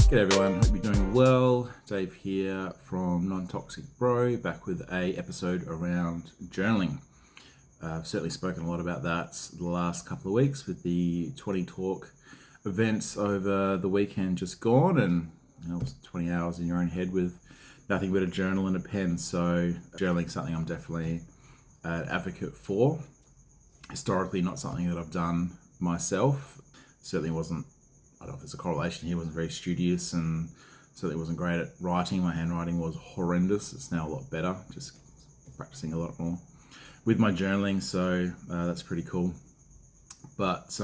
G'day everyone, hope you're doing well. Dave here from Non-Toxic Bro, back with a episode around journaling. I've certainly spoken a lot about that the last couple of weeks with the 20 Talk events over the weekend just gone, and it was 20 hours in your own head with nothing but a journal and a pen. So journaling is something I'm definitely an advocate for. Historically not something that I've done myself. Certainly wasn't, I don't know if there's a correlation here, wasn't very studious and certainly wasn't great at writing. My handwriting was horrendous. It's now a lot better, just practicing a lot more with my journaling, so that's pretty cool. But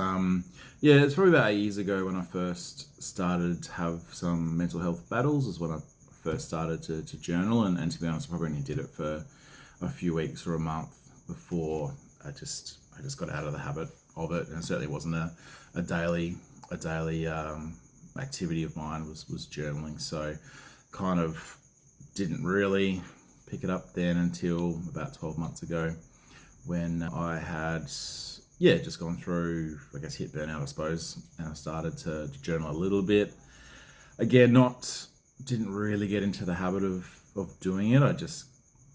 yeah, it's probably about 8 years ago when I first started to have some mental health battles is when I first started to journal, and to be honest, I probably only did it for a few weeks or a month before I just got out of the habit of it, and it certainly wasn't a daily activity of mine was journaling. So kind of didn't really pick it up then until about 12 months ago when I had just gone through, I guess, hit burnout, I suppose, and I started to journal a little bit. Again, didn't really get into the habit of doing it. I just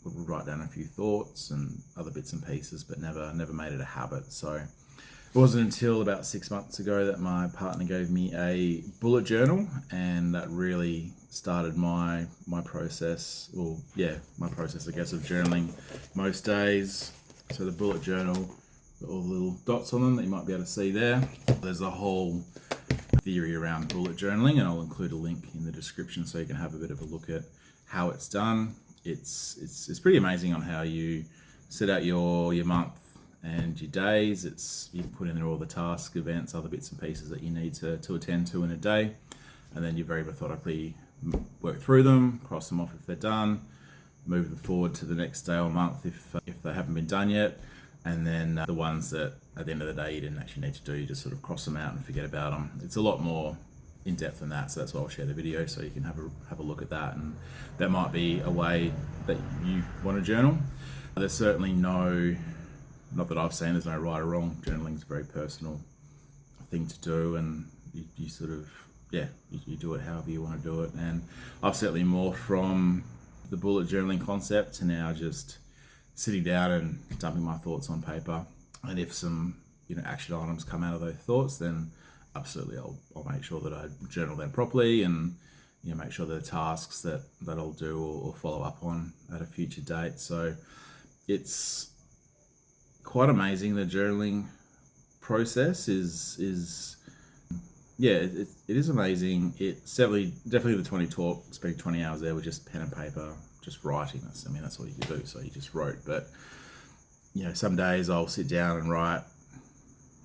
would write down a few thoughts and other bits and pieces, but never made it a habit. So it wasn't until about 6 months ago that my partner gave me a bullet journal, and that really started my process, my process, I guess, of journaling most days. So the bullet journal, all the little dots on them that you might be able to see there. There's a whole theory around bullet journaling, and I'll include a link in the description so you can have a bit of a look at how it's done. It's pretty amazing on how you set out your month and your days. You put in there all the tasks, events, other bits and pieces that you need to attend to in a day, and then you very methodically work through them, cross them off if they're done, move them forward to the next day or month if they haven't been done yet, and then the ones that at the end of the day you didn't actually need to do, you just sort of cross them out and forget about them. It's a lot more in depth than that, so that's why I'll share the video so you can have a look at that, and that might be a way that you want to journal. There's certainly not that I've seen, there's no right or wrong. Journaling is a very personal thing to do, and you sort of, you do it however you want to do it. And I've certainly morphed from the bullet journaling concept to now just sitting down and dumping my thoughts on paper. And if some action items come out of those thoughts, then absolutely I'll make sure that I journal them properly, and make sure that the tasks that I'll do or follow up on at a future date. So it's quite amazing. The journaling process is it is amazing. It's definitely the 20 Talk, spending 20 hours there with just pen and paper, just writing. That's all you can do. So you just wrote. But some days I'll sit down and write.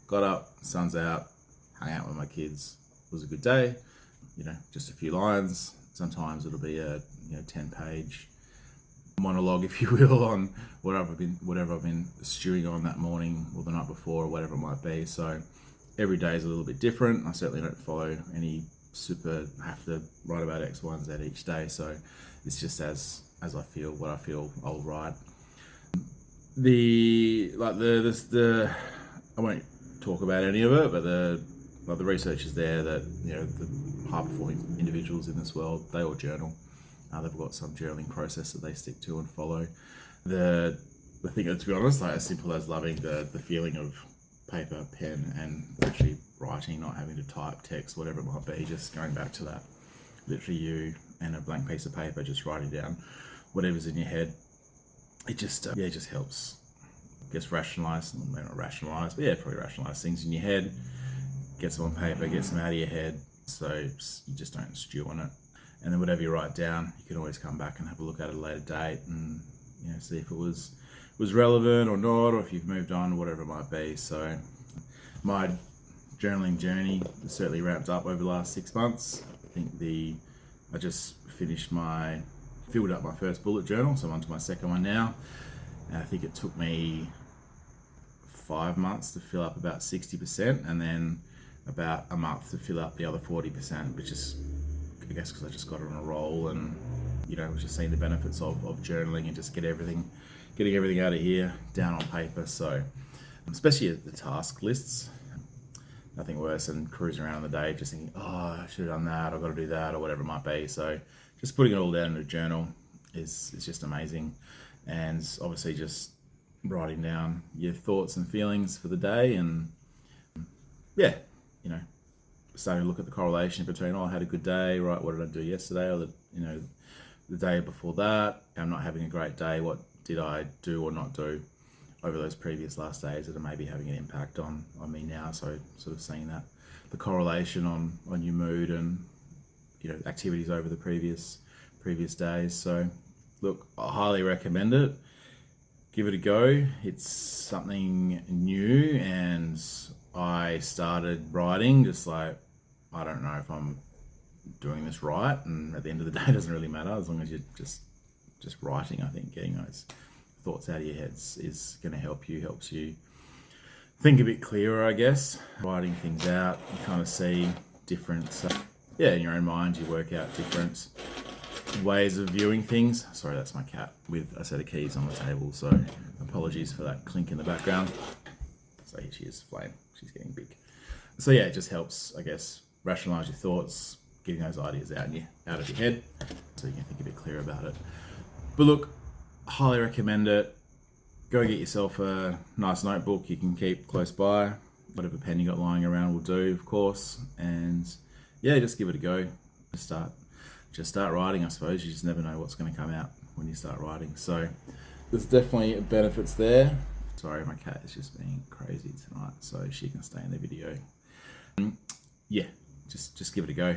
Got up, sun's out, hung out with my kids. It was a good day. Just a few lines. Sometimes it'll be a 10-page monologue, if you will, on whatever I've been stewing on that morning or the night before or whatever it might be. So every day is a little bit different. I certainly don't follow any have to write about X, Y, and Z each day. So it's just as I feel, what I feel, I'll write. I won't talk about any of it, but the research is there that the high performing individuals in this world, they all journal. They've got some journaling process that they stick to and follow. The thing, to be honest, as simple as loving the feeling of paper, pen, and actually writing, not having to type text, whatever it might be, just going back to that, literally you and a blank piece of paper, just writing down whatever's in your head. It just helps, I guess, rationalize things in your head, gets them on paper, gets them out of your head, so you just don't stew on it. And then whatever you write down, you can always come back and have a look at it at a later date and see if it was relevant or not, or if you've moved on, whatever it might be. So my journaling journey has certainly ramped up over the last 6 months. I think I just filled up my first bullet journal, so I'm onto my second one now. And I think it took me 5 months to fill up about 60%, and then about a month to fill up the other 40%, which is, I guess, because I just got on a roll and was just seeing the benefits of journaling and just getting everything out of here down on paper. So especially the task lists, nothing worse than cruising around the day just thinking, oh, I should have done that, I've got to do that, or whatever it might be. So just putting it all down in a journal is just amazing. And obviously just writing down your thoughts and feelings for the day, and yeah, you know, starting to look at the correlation between, oh, I had a good day, right, what did I do yesterday, or the day before that, I'm not having a great day, what did I do or not do over those previous last days that are maybe having an impact on me now. So sort of seeing that, the correlation on your mood and, you know, activities over the previous days. So look, I highly recommend it. Give it a go. It's something new, and I started writing just like, I don't know if I'm doing this right, and at the end of the day it doesn't really matter as long as you're just writing. I think getting those thoughts out of your heads is going to helps you think a bit clearer, I guess. Writing things out, you kind of see different in your own mind, you work out different ways of viewing things. Sorry, that's my cat with a set of keys on the table, so apologies for that clink in the background. So here she is, Flame, she's getting big. So yeah, it just helps, I guess, rationalize your thoughts, getting those ideas out of your head so you can think a bit clearer about it. But look, highly recommend it. Go get yourself a nice notebook you can keep close by. Whatever pen you got lying around will do, of course. And yeah, just give it a go. Just start writing, I suppose. You just never know what's going to come out when you start writing. So there's definitely benefits there. Sorry, my cat is just being crazy tonight, so she can stay in the video. Yeah, just give it a go.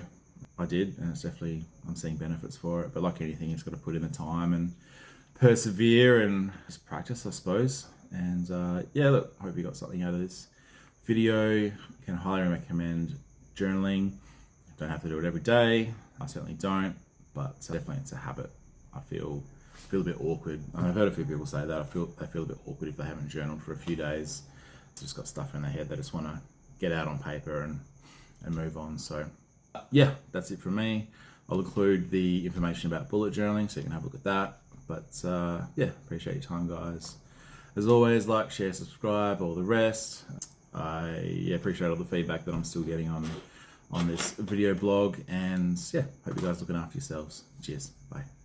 I did, and it's definitely, I'm seeing benefits for it. But like anything, you've got to put in the time and persevere and just practice, I suppose. And yeah, look, I hope you got something out of this video. Can highly recommend journaling. Don't have to do it every day. I certainly don't, but definitely it's a habit. I feel a bit awkward. I've heard a few people say that. They feel a bit awkward if they haven't journaled for a few days. It's just got stuff in their head they just want to get out on paper and move on. So yeah, that's it from me. I'll include the information about bullet journaling so you can have a look at that. But yeah, appreciate your time, guys. As always, like, share, subscribe, all the rest. I appreciate all the feedback that I'm still getting on this video blog, and yeah, hope you guys are looking after yourselves. Cheers, bye.